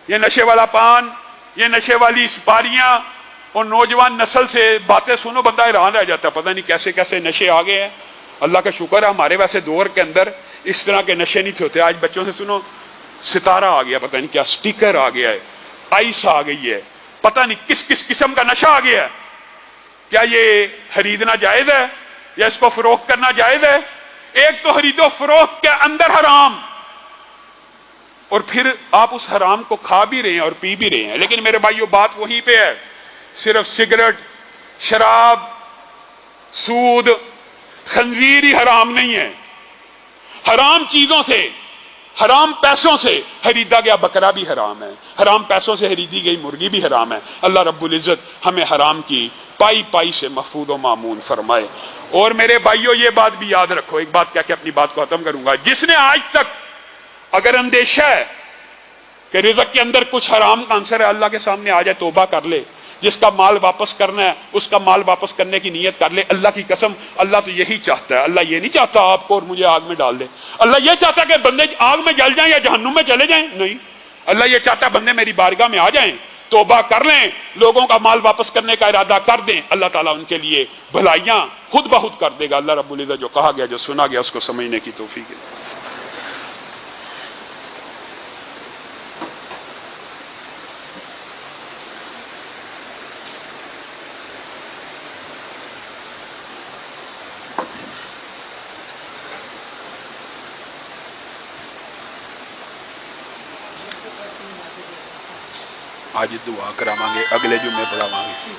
یہ نشے والا پان، یہ نشے والی سپاریاں، اور نوجوان نسل سے باتیں سنو بندہ حیران رہ جاتا ہے، پتہ نہیں کیسے کیسے نشے آ گئے ہیں۔ اللہ کا شکر ہے ہمارے ویسے دور کے اندر اس طرح کے نشے نہیں تھے ہوتے۔ آج بچوں سے سنو، ستارہ آ گیا، پتہ نہیں کیا سٹیکر آ گیا ہے، آئس آ گئی ہے، پتہ نہیں کس کس قسم کا نشہ آ گیا ہے۔ کیا یہ خریدنا جائز ہے یا اس کو فروخت کرنا جائز ہے؟ ایک تو خرید و فروخت کے اندر حرام، اور پھر آپ اس حرام کو کھا بھی رہے ہیں اور پی بھی رہے ہیں۔ لیکن میرے بھائیو، بات وہیں پہ ہے، صرف سگریٹ، شراب، سود، خنزیر ہی حرام نہیں ہے۔ حرام چیزوں سے، حرام پیسوں سے خریدا گیا بکرا بھی حرام ہے، حرام پیسوں سے خریدی گئی مرغی بھی حرام ہے۔ اللہ رب العزت ہمیں حرام کی پائی پائی سے محفوظ و معمون فرمائے۔ اور میرے بھائیو، یہ بات بھی یاد رکھو، ایک بات کہہ کے اپنی بات کو ختم کروں گا، جس نے آج تک اگر اندیشہ ہے کہ رزق کے اندر کچھ حرام کا عنصر ہے، اللہ کے سامنے آ جائے، توبہ کر لے۔ جس کا مال واپس کرنا ہے اس کا مال واپس کرنے کی نیت کر لے۔ اللہ کی قسم، اللہ تو یہی چاہتا ہے۔ اللہ یہ نہیں چاہتا آپ کو اور مجھے آگ میں ڈال دے۔ اللہ یہ چاہتا ہے کہ بندے آگ میں جل جائیں یا جہنم میں چلے جائیں؟ نہیں، اللہ یہ چاہتا ہے بندے میری بارگاہ میں آ جائیں، توبہ کر لیں، لوگوں کا مال واپس کرنے کا ارادہ کر دیں، اللہ تعالیٰ ان کے لیے بھلائیاں خود بخود کر دے گا۔ اللہ رب العزت جو کہا گیا، جو سنا گیا، اس کو سمجھنے کی توفیق ہے۔ آج دعا کراواں گے، اگلے جمعے پڑھاواں گے۔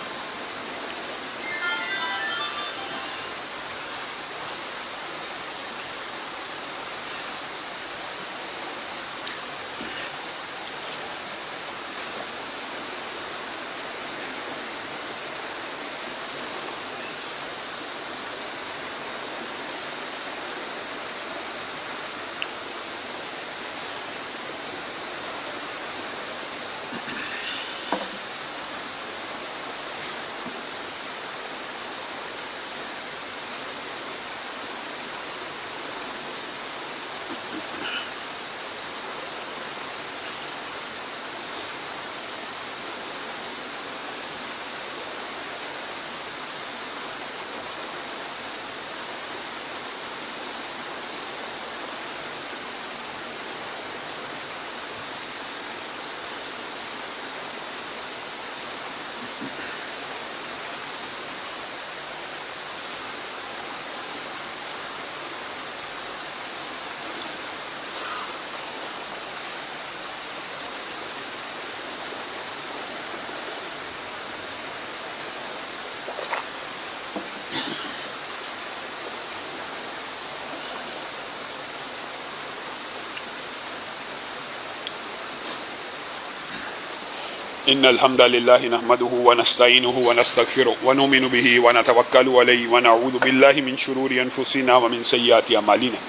ان الحمد لله نحمده ونستعينه ونستغفره ونؤمن به ونتوكل عليه ونعوذ بالله من شرور انفسنا ومن سيئات اعمالنا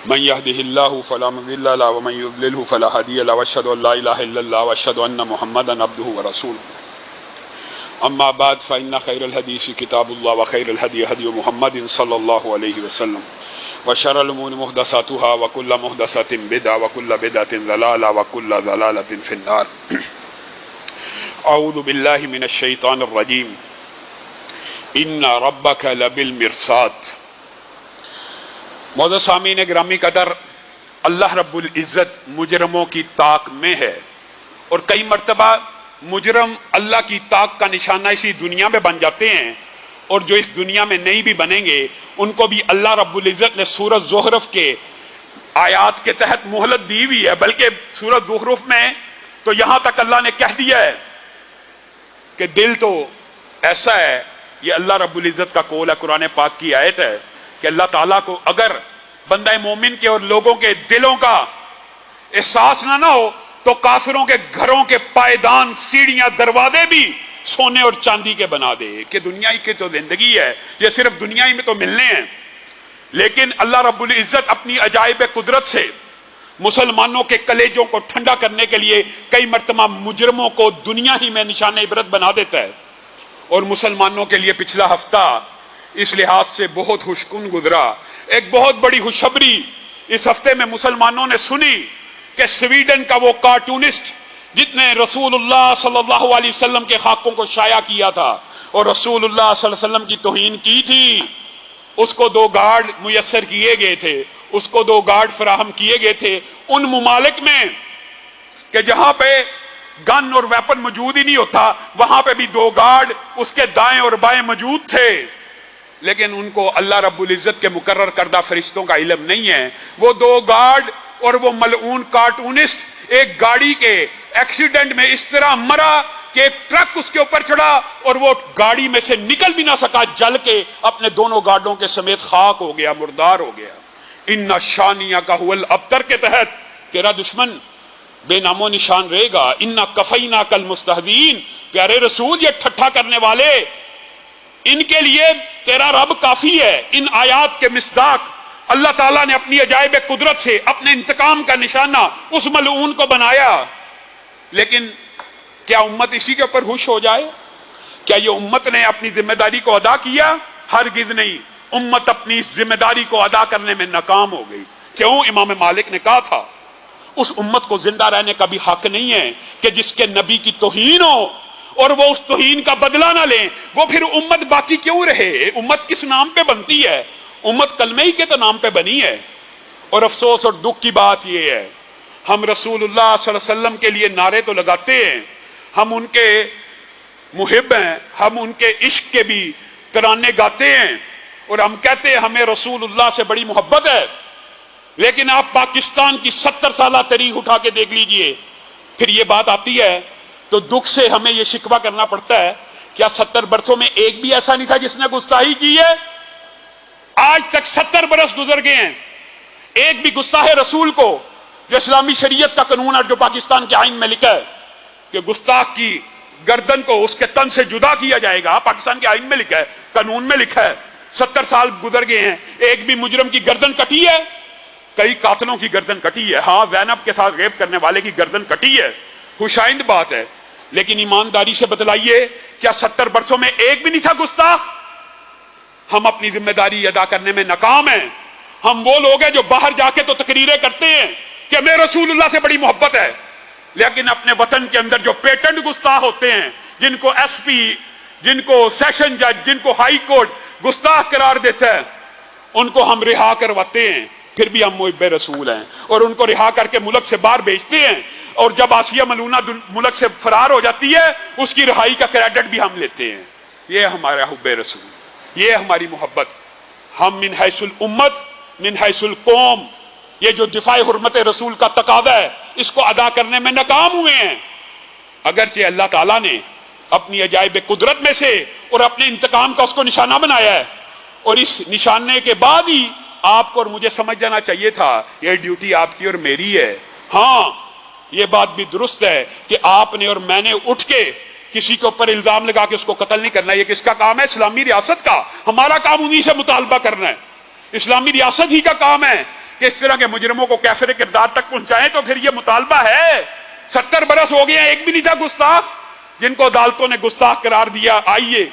من يهده الله فلا مضل له ومن يضلل فلا هادي له واشهد ان لا اله الا الله واشهد ان محمدا عبده ورسوله اما بعد فان خير الحديث كتاب الله وخير الهدي هدي محمد صلى الله عليه وسلم وشر الامور محدثاتها وكل محدثة بدعة وكل بدعة ضلالة وكل ضلالة في النار اعوذ باللہ من الشیطان الرجیم ان ربک لبالمرصاد۔ معزز سامعین گرامی قدر، اللہ رب العزت مجرموں کی طاق میں ہے، اور کئی مرتبہ مجرم اللہ کی طاق کا نشانہ اسی دنیا میں بن جاتے ہیں، اور جو اس دنیا میں نہیں بھی بنیں گے ان کو بھی اللہ رب العزت نے سورۃ زخرف کے آیات کے تحت مہلت دی ہوئی ہے، بلکہ سورۃ زخرف میں تو یہاں تک اللہ نے کہہ دیا ہے کہ دل تو ایسا ہے، یہ اللہ رب العزت کا قول ہے، قرآن پاک کی آیت ہے کہ اللہ تعالیٰ کو اگر بندہ مومن کے اور لوگوں کے دلوں کا احساس نہ ہو تو کافروں کے گھروں کے پائیدان، سیڑھیاں، دروازے بھی سونے اور چاندی کے بنا دے کہ دنیا ہی کی تو زندگی ہے، یہ صرف دنیا ہی میں تو ملنے ہیں۔ لیکن اللہ رب العزت اپنی عجائب قدرت سے مسلمانوں کے کلیجوں کو ٹھنڈا کرنے کے لیے کئی مرتبہ مجرموں کو دنیا ہی میں نشان عبرت بنا دیتا ہے، اور مسلمانوں کے لیے پچھلا ہفتہ اس لحاظ سے بہت خوشکن گزرا۔ ایک بہت بڑی خوشخبری اس ہفتے میں مسلمانوں نے سنی کہ سویڈن کا وہ کارٹونسٹ جس نے رسول اللہ صلی اللہ علیہ وسلم کے خاکوں کو شائع کیا تھا اور رسول اللہ صلی اللہ علیہ وسلم کی توہین کی تھی، اس کو 2 گارڈ میسر کیے گئے تھے، اس کو 2 گارڈ فراہم کیے گئے تھے ان ممالک میں کہ جہاں پہ گن اور ویپن موجود ہی نہیں ہوتا، وہاں پہ بھی 2 گارڈ اس کے دائیں اور بائیں موجود تھے۔ لیکن ان کو اللہ رب العزت کے مقرر کردہ فرشتوں کا علم نہیں ہے۔ وہ 2 گارڈ اور وہ ملعون کارٹونسٹ ایک گاڑی کے ایکسیڈنٹ میں اس طرح مرا کہ ایک ٹرک اس کے اوپر چڑھا اور وہ گاڑی میں سے نکل بھی نہ سکا، جل کے اپنے دونوں گارڈوں کے سمیت خاک ہو گیا، مردار ہو گیا۔ ان شانیہ کا هو الابتر کے تحت تیرا دشمن بے نام و نشان رہے گا۔ ان کفینا کل مستہزئین، پیارے رسول یہ ٹھٹھا کرنے والے ان کے لیے تیرا رب کافی ہے۔ ان آیات کے مصداق اللہ تعالیٰ نے اپنی عجائب قدرت سے اپنے انتقام کا نشانہ اس ملعون کو بنایا۔ لیکن کیا امت اسی کے اوپر خوش ہو جائے؟ کیا یہ امت نے اپنی ذمہ داری کو ادا کیا؟ ہرگز نہیں۔ امت اپنی اس ذمہ داری کو ادا کرنے میں ناکام ہو گئی۔ کیوں؟ امام مالک نے کہا تھا اس امت کو زندہ رہنے کا بھی حق نہیں ہے کہ جس کے نبی کی توہین ہو اور وہ اس توہین کا بدلہ نہ لیں، وہ پھر امت باقی کیوں رہے؟ امت کس نام پہ بنتی ہے؟ امت کلمہ ہی کے تو نام پہ بنی ہے۔ اور افسوس اور دکھ کی بات یہ ہے ہم رسول اللہ صلی اللہ علیہ وسلم کے لیے نعرے تو لگاتے ہیں، ہم ان کے محب ہیں، ہم ان کے عشق کے بھی ترانے گاتے ہیں، اور ہم کہتے ہیں ہمیں رسول اللہ سے بڑی محبت ہے، لیکن آپ پاکستان کی 70 سالہ تاریخ اٹھا کے دیکھ لیجئے، پھر یہ بات آتی ہے تو دکھ سے ہمیں یہ شکوہ کرنا پڑتا ہے کیا 70 برسوں میں ایک بھی ایسا نہیں تھا جس نے گستاخی کی ہے؟ آج تک 70 برس گزر گئے ہیں، ایک بھی گستاخ رسول کو جو اسلامی شریعت کا قانون ہے، جو پاکستان کے آئین میں لکھا ہے کہ گستاخ کی گردن کو اس کے تن سے جدا کیا جائے گا، پاکستان کے آئین میں لکھا ہے، قانون میں لکھا ہے، 70 سال گزر گئے ہیں، ایک بھی مجرم کی گردن کٹی ہے؟ کئی قاتلوں کی گردن کٹی ہے، ہاں زینب کے ساتھ ریپ کرنے والے کی گردن کٹی ہے، خوشائند بات ہے، لیکن ایمانداری سے بتلائیے کیا 70 برسوں میں ایک بھی نہیں تھا گستاخ؟ ہم اپنی ذمہ داری ادا کرنے میں ناکام ہیں۔ ہم وہ لوگ ہیں جو باہر جا کے تو تقریریں کرتے ہیں کہ ہمیں رسول اللہ سے بڑی محبت ہے، لیکن اپنے وطن کے اندر جو پیٹنٹ گستاخ ہوتے ہیں، جن کو ایس پی، جن کو سیشن جج، جن کو ہائی کورٹ گستاخ قرار دیتا ہے، ان کو ہم رہا کرواتے ہیں، پھر بھی ہم محب رسول ہیں اور ان کو رہا کر کے ملک سے باہر بھیجتے ہیں۔ اور جب آسیہ ملونہ ملک سے فرار ہو جاتی ہے اس کی رہائی کا کریڈٹ بھی ہم لیتے ہیں. یہ ہمارا حب رسول, یہ ہماری محبت. ہم من حیث الامت من حیث القوم, یہ جو دفاع حرمت رسول کا تقاضا ہے اس کو ادا کرنے میں ناکام ہوئے ہیں. اگرچہ اللہ تعالیٰ نے اپنی عجائب قدرت میں سے اور اپنے انتقام کا اس کو نشانہ بنایا ہے, اور اس نشانے کے بعد ہی آپ کو اور مجھے سمجھ جانا چاہیے تھا یہ ڈیوٹی آپ کی اور میری ہے. ہاں یہ بات بھی درست ہے کہ آپ نے اور میں نے اٹھ کے کسی کے اوپر الزام لگا کے اس کو قتل نہیں کرنا. یہ کس کا کام ہے؟ اسلامی ریاست کا. ہمارا کام انہی سے مطالبہ کرنا ہے. اسلامی ریاست ہی کا کام ہے کہ اس طرح کے مجرموں کو کیفر کردار تک پہنچائیں. تو پھر یہ مطالبہ ہے. 70 برس ہو گئے ہیں, ایک بھی نہیں تھا گستاخ جن کو عدالتوں نے گستاخ قرار دیا. آئیے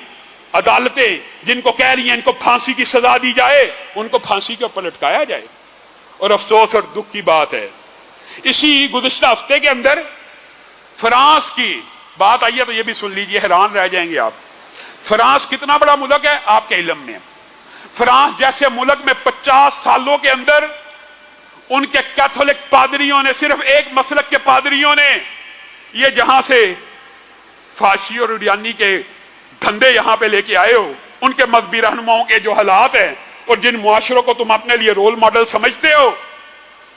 عدالتیں جن کو کہہ رہی ہیں ان کو پھانسی کی سزا دی جائے, ان کو پھانسی کے اوپر لٹکایا جائے. اور افسوس اور دکھ کی بات ہے اسی گزشتہ ہفتے کے اندر فرانس کی بات آئی ہے تو یہ بھی سن لیجئے, حیران رہ جائیں گے آپ. فرانس کتنا بڑا ملک ہے آپ کے علم میں؟ فرانس جیسے ملک میں 50 سالوں کے اندر ان کے کیتھولک پادریوں نے, صرف ایک مسلک کے پادریوں نے, یہ جہاں سے فاشی اور اریانی کے دھندے یہاں پہ لے کے آئے ہو, ان کے مذہبی رہنماؤں کے جو حالات ہیں اور جن معاشروں کو تم اپنے لیے رول ماڈل سمجھتے ہو,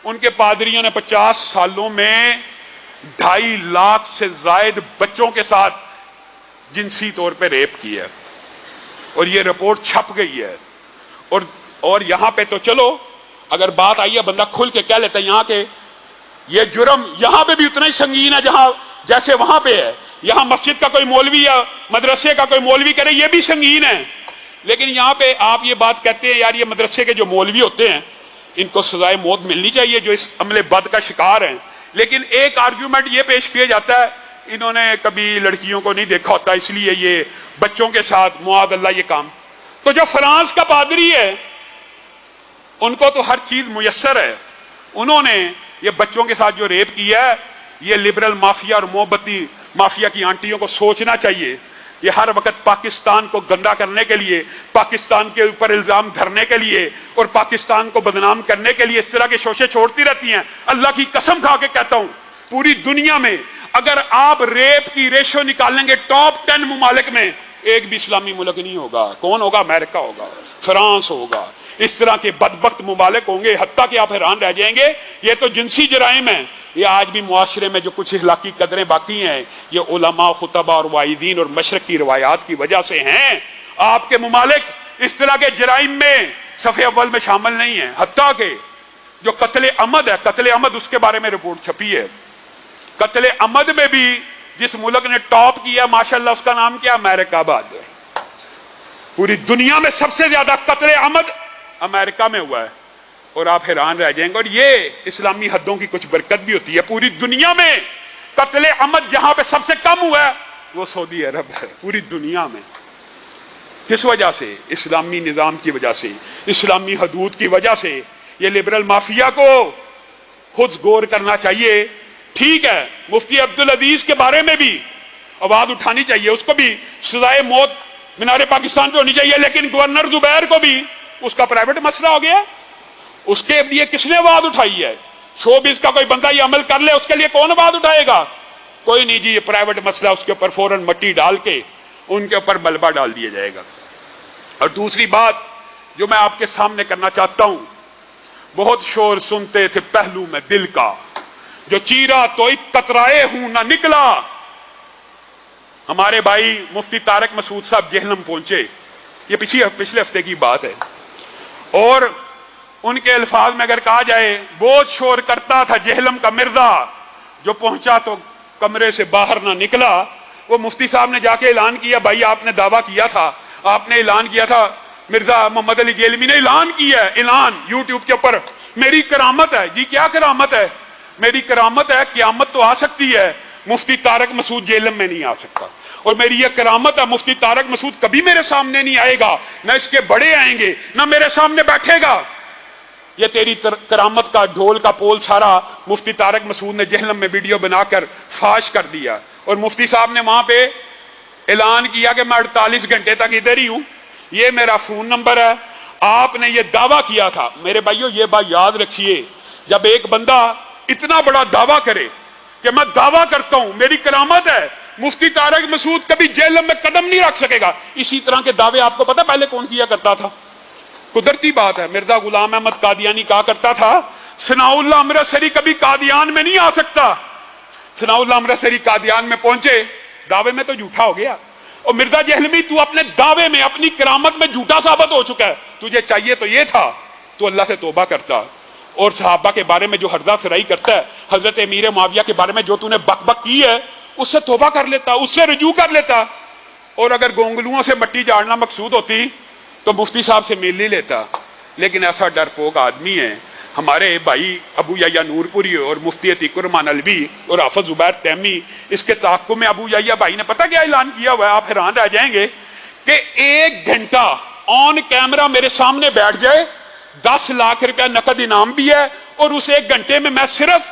ان کے پادریوں نے 50 سالوں میں 2.5 لاکھ سے زائد بچوں کے ساتھ جنسی طور پہ ریپ کیا, اور یہ رپورٹ چھپ گئی ہے. اور یہاں پہ تو چلو اگر بات آئی ہے بندہ کھل کے کہہ لیتا ہے یہاں کے یہ جرم یہاں پہ بھی اتنا ہی سنگین ہے جہاں جیسے وہاں پہ ہے. یہاں مسجد کا کوئی مولوی یا مدرسے کا کوئی مولوی کرے یہ بھی سنگین ہے, لیکن یہاں پہ آپ یہ بات کہتے ہیں یار یہ مدرسے کے جو مولوی ہوتے ہیں ان کو سزائے موت ملنی چاہیے جو اس عمل بد کا شکار ہیں. لیکن ایک آرگیومنٹ یہ پیش کیا جاتا ہے انہوں نے کبھی لڑکیوں کو نہیں دیکھا ہوتا اس لیے یہ بچوں کے ساتھ معاذ اللہ یہ کام. تو جو فرانس کا پادری ہے ان کو تو ہر چیز میسر ہے, انہوں نے یہ بچوں کے ساتھ جو ریپ کیا ہے, یہ لبرل مافیا اور محبتی مافیا کی آنٹیوں کو سوچنا چاہیے. یہ ہر وقت پاکستان کو گندا کرنے کے لیے, پاکستان کے اوپر الزام دھرنے کے لیے اور پاکستان کو بدنام کرنے کے لیے اس طرح کے شوشے چھوڑتی رہتی ہیں. اللہ کی قسم کھا کے کہتا ہوں پوری دنیا میں اگر آپ ریپ کی ریشو نکالیں گے ٹاپ 10 ممالک میں ایک بھی اسلامی ملک نہیں ہوگا. کون ہوگا؟ امریکہ ہوگا, فرانس ہوگا. اس طرح کے بدبخت ممالک ہوں گے, حتیٰ کہ آپ حیران رہ جائیں گے. یہ تو جنسی جرائم ہیں, یہ آج بھی معاشرے میں جو کچھ اخلاقی قدریں باقی ہیں یہ علماء, خطباء اور واعظین اور مشرق کی روایات کی وجہ سے ہیں. آپ کے ممالک اس طرح کے جرائم میں صف اول میں شامل نہیں ہیں. حتیٰ کہ جو قتل عمد ہے, قتل عمد اس کے بارے میں رپورٹ چھپی ہے. قتل عمد میں بھی جس ملک نے ٹاپ کیا ماشاءاللہ اس کا نام کیا؟ امریکہ آباد. پوری دنیا میں سب سے زیادہ قتل عمد امریکہ میں ہوا ہے, اور آپ حیران رہ جائیں گے. اور یہ اسلامی حدوں کی کچھ برکت بھی ہوتی ہے. پوری دنیا میں قتل عمد جہاں پہ سب سے کم ہوا ہے وہ سعودی عرب ہے. پوری دنیا میں کس وجہ سے؟ اسلامی نظام کی وجہ سے, اسلامی حدود کی وجہ سے. یہ لبرل مافیا کو خود غور کرنا چاہیے. ٹھیک ہے مفتی عبدالعزیز کے بارے میں بھی آواز اٹھانی چاہیے, اس کو بھی سزائے موت مینار پاکستان پہ ہونی چاہیے, لیکن گورنر زبیر کو بھی اس کا پرائیویٹ مسئلہ ہو گیا. اس کے لیے کس نے آواز اٹھائی ہے؟ شوبز کا کوئی بندہ یہ عمل کر لے اس کے لیے کون آواز اٹھائے گا؟ کوئی نہیں جی. یہ پرائیویٹ مسئلہ, اس کے اوپر فوراً مٹی ڈال کے ان کے اوپر ملبہ ڈال دیا جائے گا. اور دوسری بات جو میں آپ کے سامنے کرنا چاہتا ہوں, بہت شور سنتے تھے پہلو میں دل کا, جو چیرا تو ایک قطرائے ہوں نہ نکلا. ہمارے بھائی مفتی طارق مسعود صاحب جہلم پہنچے, یہ پچھلے ہفتے کی بات ہے, اور ان کے الفاظ میں اگر کہا جائے بہت شور کرتا تھا جہلم کا مرزا, جو پہنچا تو کمرے سے باہر نہ نکلا. وہ مفتی صاحب نے جا کے اعلان کیا, بھائی آپ نے دعویٰ کیا تھا, آپ نے اعلان کیا تھا, مرزا محمد علی جیلمی نے اعلان کیا ہے, اعلان یوٹیوب کے اوپر, میری کرامت ہے. جی کیا کرامت ہے؟ میری کرامت ہے قیامت تو آ سکتی ہے, مفتی طارق مسعود جہلم میں نہیں آ سکتا. اور میری یہ کرامت ہے مفتی طارق مسعود کبھی میرے سامنے نہیں آئے گا, نہ اس کے بڑے آئیں گے, نہ میرے سامنے بیٹھے گا. یہ تیری کرامت کا ڈھول کا پول سارا مفتی طارق مسعود نے جہلم میں ویڈیو بنا کر فاش کر دیا. اور مفتی صاحب نے وہاں پہ اعلان کیا کہ میں 48 گھنٹے تک ادھر ہی ہوں, یہ میرا فون نمبر ہے. آپ نے یہ دعویٰ کیا تھا. میرے بھائیو یہ بات یاد رکھیے, جب ایک بندہ اتنا بڑا دعویٰ کرے کہ میں دعویٰ کرتا ہوں میری کرامت ہے مفتی طارق مسعود کبھی جیل میں قدم نہیں رکھ سکے گا. اسی طرح کے دعوے آپ کو پتا پہلے کون کیا کرتا تھا؟ قدرتی بات ہے، مرزا غلام احمد قادیانی کہا کرتا تھا ثناء اللہ امرتسری کبھی قادیان میں نہیں آ سکتا. ثناء اللہ امرتسری قادیان میں پہنچے، دعوے میں تو جھوٹا ہو گیا. اور مرزا جہلمی تو اپنے دعوے میں اپنی کرامت میں جھوٹا ثابت ہو چکا ہے. تجھے چاہیے تو یہ تھا تو اللہ سے توبہ کرتا، اور صحابہ کے بارے میں جو ہرزہ سرائی کرتا ہے، حضرت امیر معاویہ کے بارے میں جو تو نے بک بک کی ہے اس سے توبہ کر لیتا، اس سے رجوع کر لیتا. اور اگر گونگلوؤں سے مٹی جاڑنا مقصود ہوتی تو مفتی صاحب سے مل ہی لیتا. لیکن ایسا ڈرپوک آدمی ہے ہمارے بھائی ابو یحییٰ نور پوری اور مفتی عتیق الرحمن الوی اور حافظ زبیر تیمی. اس کے تعاقب میں ابو یحییٰ بھائی نے پتہ کیا اعلان کیا ہوا ہے؟ آپ حیران رہ جائیں گے کہ 1 گھنٹہ آن کیمرہ میرے سامنے بیٹھ جائے 10 لاکھ روپیہ نقد انعام بھی ہے، اور اس 1 گھنٹے میں صرف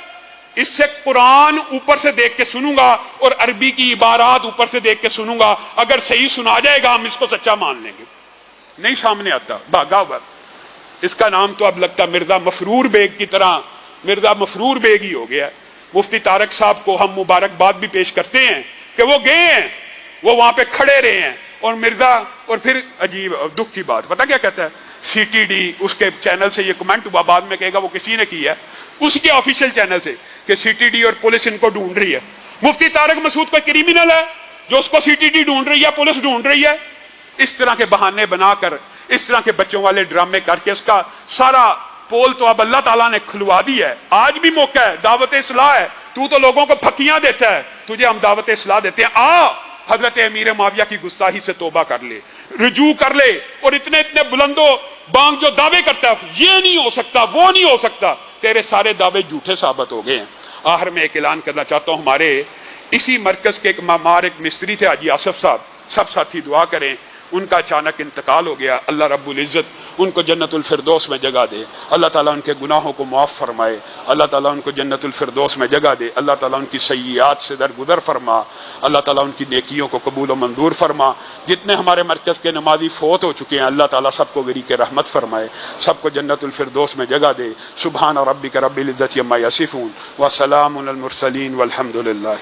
اس سے قرآن اوپر سے دیکھ کے سنوں گا اور عربی کی عبارات اوپر سے دیکھ کے سنوں گا. اگر صحیح سنا جائے گا ہم اس کو سچا مان لیں گے. نہیں سامنے آتا، بھاگا ہوا. اس کا نام تو اب لگتا مرزا مفرور بیگ کی طرح مرزا مفرور بیگ ہی ہو گیا. مفتی طارق صاحب کو ہم مبارکباد بھی پیش کرتے ہیں کہ وہ گئے ہیں، وہ وہاں پہ کھڑے رہے ہیں. اور مرزا، اور پھر عجیب دکھ کی بات پتہ کیا کہتا ہے؟ سی ٹی ڈی اس کے چینل سے یہ کمنٹ ہوا، بعد میں کہے گا وہ کسی نے کیا ہے اس کے آفیشیل چینل سے، کہ سی ٹی ڈی اور پولیس ان کو ڈھونڈ رہی ہے. مفتی طارق مسعود کوئی کریمنل ہے جو اس کو سی ٹی ڈی ڈھونڈ رہی ہے، پولیس ڈھونڈ رہی ہے؟ اس طرح کے بہانے بنا کر، اس طرح کے بچوں والے ڈرامے کر کے اس کا سارا پول تو اب اللہ تعالیٰ نے کھلوا دی ہے. آج بھی موقع ہے، دعوت اصلاح ہے. تو لوگوں کو پھکیاں دیتا ہے، تجھے ہم دعوت اصلاح دیتے ہیں. حضرت امیر معاویہ کی گستاخی سے توبہ کر لے، رجوع کر لے. اور اتنے بلند و بانگ جو دعوے کرتا ہے یہ نہیں ہو سکتا وہ نہیں ہو سکتا، تیرے سارے دعوے جھوٹے ثابت ہو گئے ہیں. آخر میں ایک اعلان کرنا چاہتا ہوں، ہمارے اسی مرکز کے ایک معمار ایک مستری تھے حاجی آصف صاحب، سب ساتھی دعا کریں. ان کا اچانک انتقال ہو گیا. اللہ رب العزت ان کو جنت الفردوس میں جگہ دے. اللہ تعالیٰ ان کے گناہوں کو معاف فرمائے. اللہ تعالیٰ ان کو جنت الفردوس میں جگہ دے. اللہ تعالیٰ ان کی سیئات سے درگزر فرما. اللہ تعالیٰ ان کی نیکیوں کو قبول و منظور فرما. جتنے ہمارے مرکز کے نمازی فوت ہو چکے ہیں اللہ تعالیٰ سب کو غریق رحمت فرمائے، سب کو جنت الفردوس میں جگہ دے. سبحان ربک رب العزت عما یصفون وسلام علی المرسلین والحمد للہ.